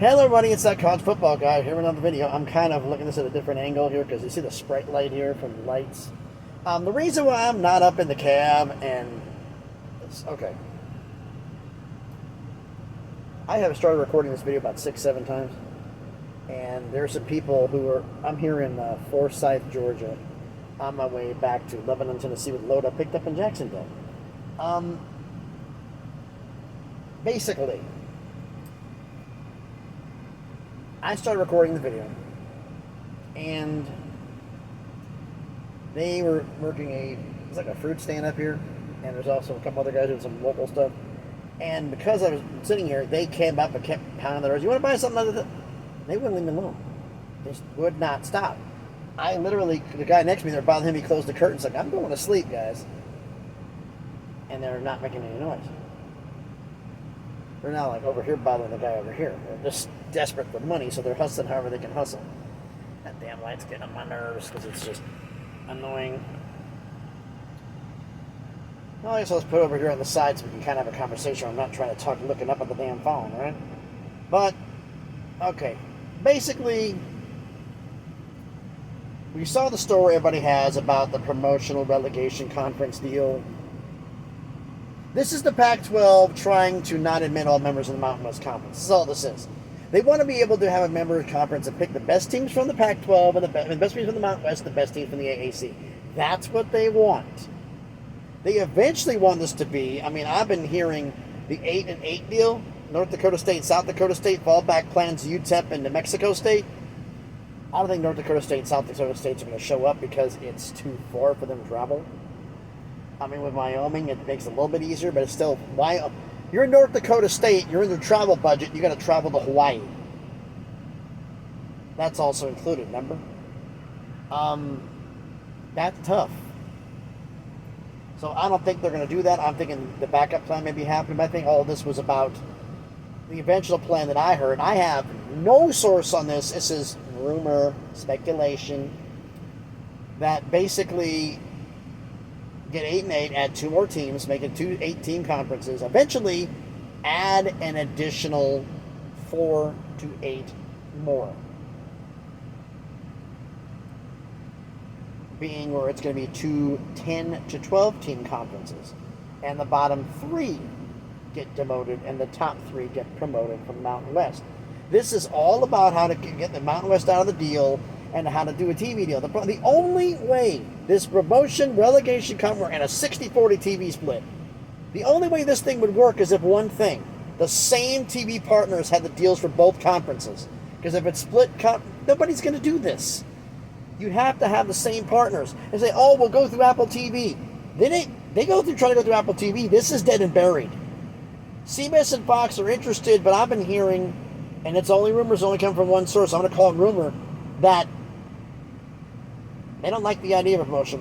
Hello everybody, it's that college football guy here with another video. I'm kind of looking at this at a different angle here because you see the sprite light here from the lights. The reason why I'm not up in the cab and okay, I have started recording this video about 6-7 times, and there's some people who are, I'm here in Forsyth, Georgia, on my way back to Lebanon, Tennessee with a load I picked up in Jacksonville. Basically, I started recording the video, and they were working it's like a fruit stand up here, and there's also a couple other guys doing some local stuff. And because I was sitting here, they came up and kept pounding their doors. You want to buy something other than? They wouldn't leave me alone. They just would not stop. I literally, the guy next to me, they're bothering him. He closed the curtains like, I'm going to sleep, guys. And they're not making any noise. They're not like over here bothering the guy over here. They're just desperate for money, so they're hustling however they can hustle. That damn light's getting on my nerves because it's just annoying. Well, I guess let's put it over here on the side so we can kind of have a conversation. I'm not trying to talk looking up at the damn phone, right? But, okay. Basically, we saw the story everybody has about the promotional relegation conference deal. This is the Pac-12 trying to not admit all members of the Mountain West Conference. This is all this is. They want to be able to have a member conference and pick the best teams from the Pac-12 and the best teams from the Mountain West, the best teams from the AAC. That's what they want. They eventually want this to be, I mean, I've been hearing the 8-8 deal, North Dakota State, South Dakota State, fallback plans, UTEP, and New Mexico State. I don't think North Dakota State and South Dakota State are going to show up because it's too far for them to travel. I mean, with Wyoming, it makes it a little bit easier, but it's still, you're in North Dakota State, you're in the travel budget, you got to travel to Hawaii. That's also included, remember? That's tough. So I don't think they're going to do that. I'm thinking the backup plan may be happening, but I think all of this was about the eventual plan that I heard. I have no source on this. This is rumor, speculation, that basically get 8-8, add 2 more teams, make it 2 8-team conferences. Eventually, add an additional 4 to 8 more. Being where it's going to be 2 10 to 12 team conferences. And the bottom 3 get demoted, and the top 3 get promoted from Mountain West. This is all about how to get the Mountain West out of the deal and how to do a TV deal. The only way this promotion, relegation conference, and a 60-40 TV split, the only way this thing would work is if one thing, the same TV partners had the deals for both conferences. Because if it's split, nobody's going to do this. You'd have to have the same partners. And say, oh, we'll go through Apple TV. They try to go through Apple TV. This is dead and buried. CBS and Fox are interested, but I've been hearing, and it's only rumors, only come from one source, I'm going to call it rumor, that they don't like the idea of promotion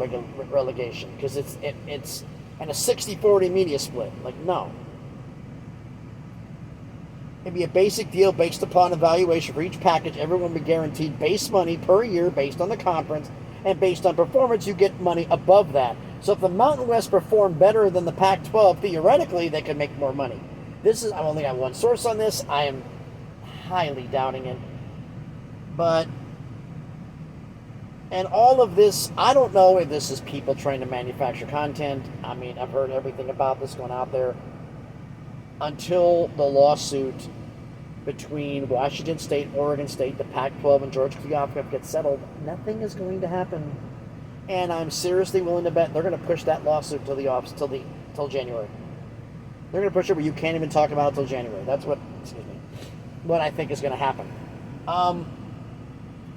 relegation because it's and a 60-40 media split. Like, no. It'd be a basic deal based upon evaluation for each package. Everyone would be guaranteed base money per year based on the conference, and based on performance, you get money above that. So if the Mountain West performed better than the Pac-12, theoretically, they could make more money. I've only got one source on this. I am highly doubting it. And all of this, I don't know if this is people trying to manufacture content. I mean, I've heard everything about this going out there. Until the lawsuit between Washington State, Oregon State, the Pac-12, and Georgia gets settled, nothing is going to happen. And I'm seriously willing to bet they're going to push that lawsuit till January. They're going to push it where you can't even talk about it till January. That's what I think is going to happen.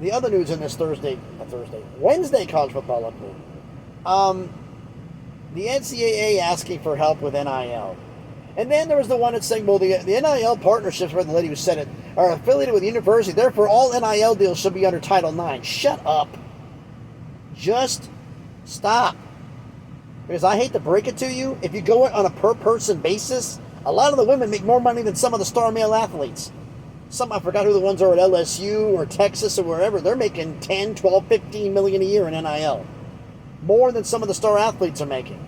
The other news in this Wednesday college football update. The NCAA asking for help with NIL. And then there was the one that's saying, well, the NIL partnerships, where the lady who said it, are affiliated with the university. Therefore, all NIL deals should be under Title IX. Shut up. Just stop. Because I hate to break it to you, if you go on a per-person basis, a lot of the women make more money than some of the star male athletes. I forgot who the ones are at LSU or Texas or wherever. They're making 10, 12, 15 million a year in NIL. More than some of the star athletes are making.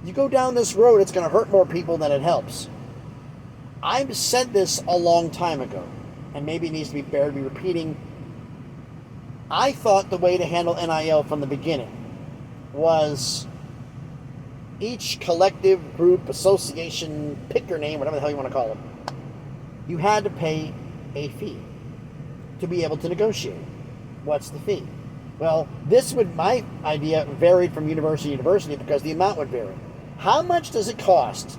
You go down this road, it's going to hurt more people than it helps. I've said this a long time ago, and maybe it needs to be better to be repeating. I thought the way to handle NIL from the beginning was each collective, group, association, pick your name, whatever the hell you want to call it, you had to pay a fee to be able to negotiate. What's the fee? Well, my idea varied from university to university because the amount would vary. How much does it cost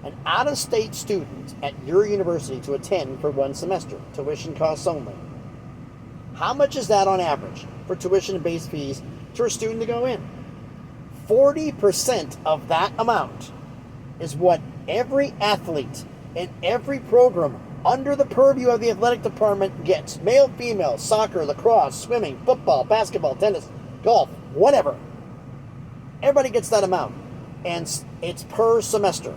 an out-of-state student at your university to attend for one semester, tuition costs only? How much is that on average for tuition and base fees for a student to go in? 40% of that amount is what every athlete in every program under the purview of the athletic department gets. Male, female, soccer, lacrosse, swimming, football, basketball, tennis, golf, whatever. Everybody gets that amount. And it's per semester.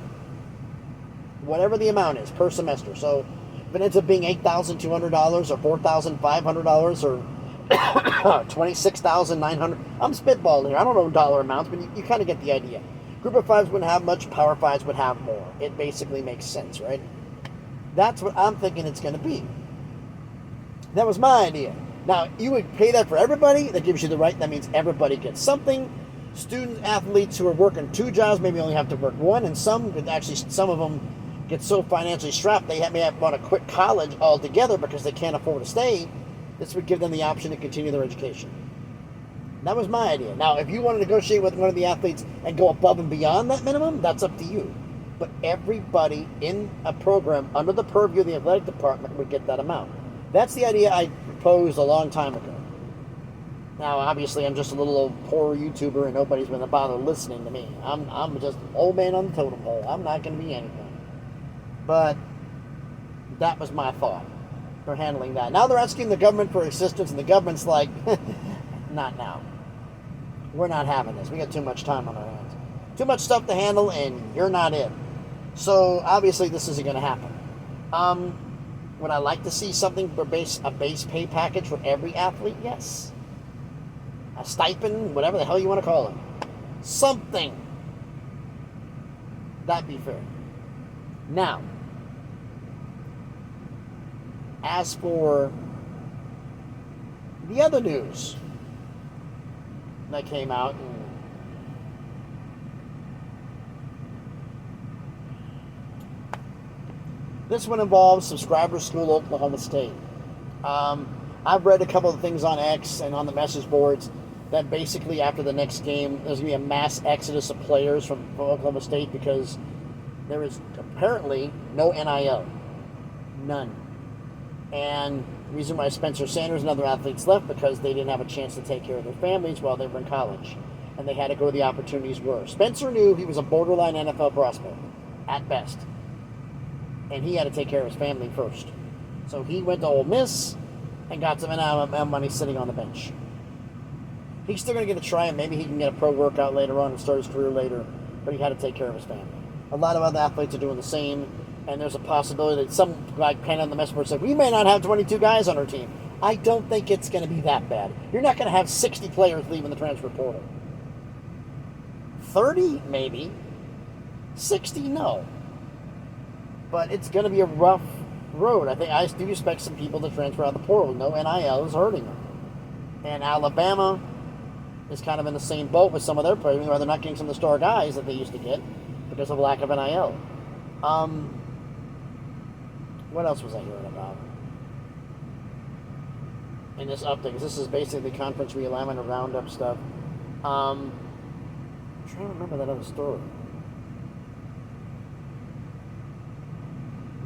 Whatever the amount is per semester. So if it ends up being $8,200 or $4,500 or $26,900, I'm spitballing here. I don't know dollar amounts, but you kind of get the idea. Group of fives wouldn't have much, Power Fives would have more. It basically makes sense, right? That's what I'm thinking it's going to be. That was my idea. Now, you would pay that for everybody. That gives you the right. That means everybody gets something. Student athletes who are working 2 jobs maybe only have to work 1, and some of them get so financially strapped they may want to quit college altogether because they can't afford to stay. This would give them the option to continue their education. That was my idea. Now, if you want to negotiate with one of the athletes and go above and beyond that minimum, that's up to you. But everybody in a program under the purview of the athletic department would get that amount. That's the idea I proposed a long time ago. Now, obviously, I'm just a little old poor YouTuber and nobody's going to bother listening to me. I'm just an old man on the totem pole. I'm not going to be anything. But that was my thought for handling that. Now they're asking the government for assistance, and the government's like, not now. We're not having this. We got too much time on our hands. Too much stuff to handle, and you're not in. So, obviously, this isn't going to happen. Would I like to see something for a base pay package for every athlete? Yes. A stipend, whatever the hell you want to call it. Something. That'd be fair. Now, as for the other news that came out, this one involves Subscriber School, Oklahoma State. I've read a couple of things on X and on the message boards that basically after the next game, there's going to be a mass exodus of players from Oklahoma State because there is apparently no NIL. None. And the reason why Spencer Sanders and other athletes left because they didn't have a chance to take care of their families while they were in college. And they had to go where the opportunities were. Spencer knew he was a borderline NFL prospect, at best. And he had to take care of his family first. So he went to Ole Miss and got some NIL money sitting on the bench. He's still going to get a try, and maybe he can get a pro workout later on and start his career later, but he had to take care of his family. A lot of other athletes are doing the same, and there's a possibility that some guy penned on the message board said, we may not have 22 guys on our team. I don't think it's going to be that bad. You're not going to have 60 players leaving the transfer portal. 30, maybe. 60, no. But it's going to be a rough road. I do expect some people to transfer out of the portal. No NIL is hurting them. And Alabama is kind of in the same boat with some of their players, where they're not getting some of the star guys that they used to get because of lack of NIL. What else was I hearing about in this update? This is basically conference realignment or roundup stuff. I'm trying to remember that other story.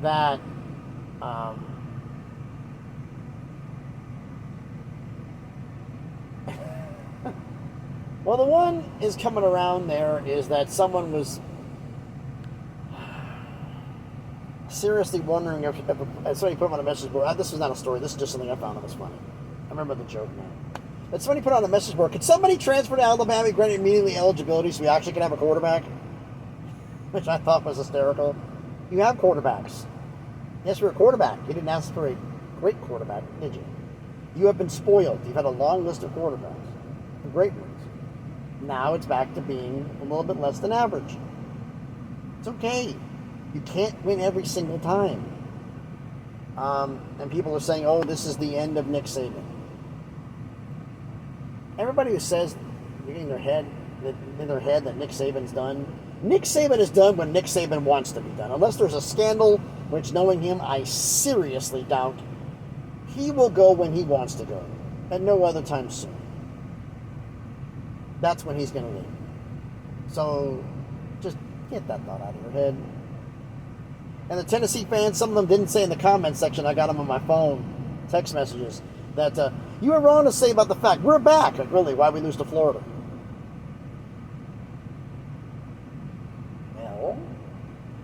That well, the one is coming around there is that someone was seriously wondering if somebody put on a message board. This was not a story. This is just something I found that was funny. I remember the joke now. That somebody put on a message board. Could somebody transfer to Alabama, grant immediately eligibility so we actually can have a quarterback? Which I thought was hysterical. You have quarterbacks. Yes, you're a quarterback. You didn't ask for a great quarterback, did you? You have been spoiled. You've had a long list of quarterbacks. The great ones. Now it's back to being a little bit less than average. It's okay. You can't win every single time. And people are saying, oh, this is the end of Nick Saban. Everybody who says in their head that Nick Saban's done, Nick Saban is done when Nick Saban wants to be done. Unless there's a scandal, which knowing him, I seriously doubt, he will go when he wants to go. And no other time soon. That's when he's going to leave. So just get that thought out of your head. And the Tennessee fans, some of them didn't say in the comment section, I got them on my phone, text messages, that you were wrong to say about the fact, we're back. Like, really, why we lose to Florida? Well,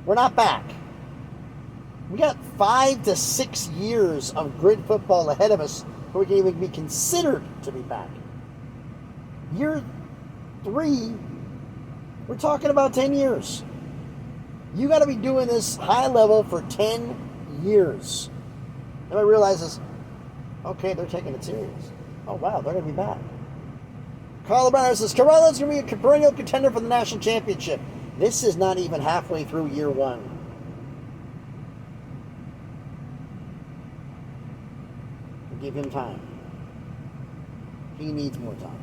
we're not back. We got 5 to 6 years of grid football ahead of us before we can even be considered to be back. Year 3, we're talking about 10 years. You got to be doing this high level for 10 years. Everybody realizes, okay, they're taking it serious. Oh, wow, they're going to be back. Colorado says, Corolla's going to be a perennial contender for the national championship. This is not even halfway through year 1. Give him time. He needs more time.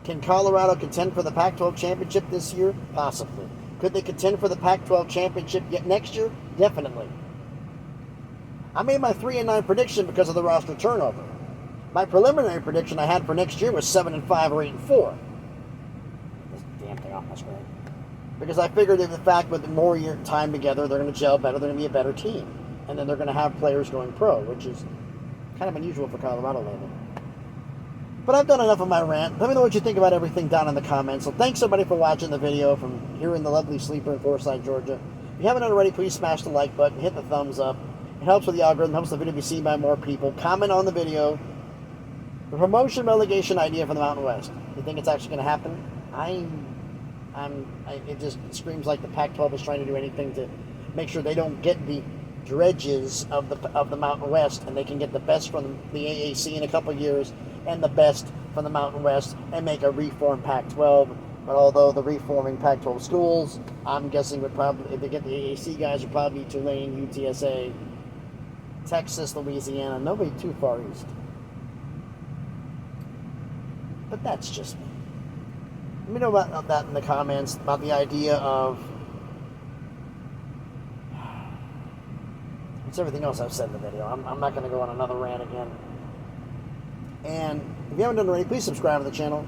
Can Colorado contend for the Pac-12 championship this year? Possibly. Could they contend for the Pac-12 championship yet next year? Definitely. I made my 3-9 prediction because of the roster turnover. My preliminary prediction I had for next year was 7-5 or 8-4. This damn thing off my screen. Because I figured that the fact with more year time together, they're going to gel better, they're going to be a better team. And then they're going to have players going pro, which is kind of unusual for Colorado lately. But I've done enough of my rant. Let me know what you think about everything down in the comments. So thanks everybody for watching the video from here in the lovely sleeper in Forsyth, Georgia. If you haven't already, please smash the like button, hit the thumbs up. It helps with the algorithm, helps the video be seen by more people. Comment on the video. The promotion relegation idea for the Mountain West. You think it's actually going to happen? It just screams like the Pac-12 is trying to do anything to make sure they don't get the dredges of the Mountain West, and they can get the best from the AAC in a couple of years and the best from the Mountain West and make a reformed Pac-12. But although the reforming Pac-12 schools, I'm guessing would probably, if they get the AAC guys, would probably be Tulane, UTSA, Texas, Louisiana, nobody too far east. But that's just me. Let me know about that in the comments, about the idea of it's everything else I've said in the video. I'm not going to go on another rant again. And if you haven't done already, please subscribe to the channel.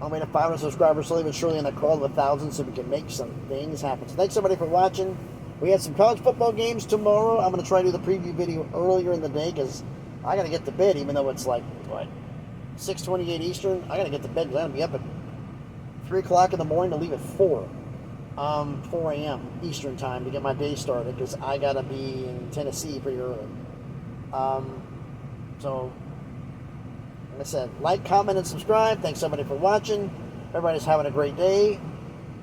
On the way to 500 subscribers, slowly but surely, on that call to 1,000 so we can make some things happen. So thanks everybody for watching. We had some college football games tomorrow. I'm going to try to do the preview video earlier in the day because I got to get to bed, even though it's like, what, 6:28 Eastern. I got to get to bed because I'm going to be up at 3 o'clock in the morning to leave at 4 a.m. Eastern time to get my day started because I got to be in Tennessee pretty early. So, like I said, like, comment, and subscribe. Thanks everybody for watching. Everybody's having a great day.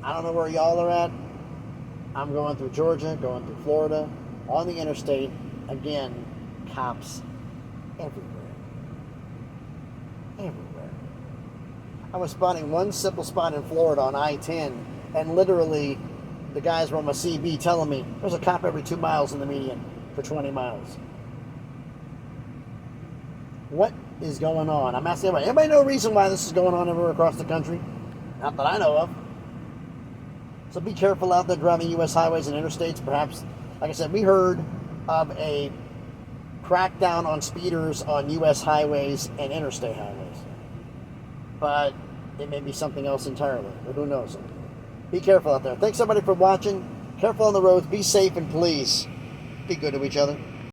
I don't know where y'all are at. I'm going through Georgia, going through Florida, on the interstate. Again, cops everywhere. Everywhere. I was spotting one simple spot in Florida on I-10, and literally the guys were on my CB telling me there's a cop every 2 miles in the median for 20 miles. What is going on? I'm asking everybody. Anybody know a reason why this is going on everywhere across the country? Not that I know of. So be careful out there driving U.S. highways and interstates. Perhaps, like I said, we heard of a crackdown on speeders on U.S. highways and interstate highways. But it may be something else entirely. But who knows? Be careful out there. Thanks everybody for watching. Careful on the roads. Be safe, and please be good to each other.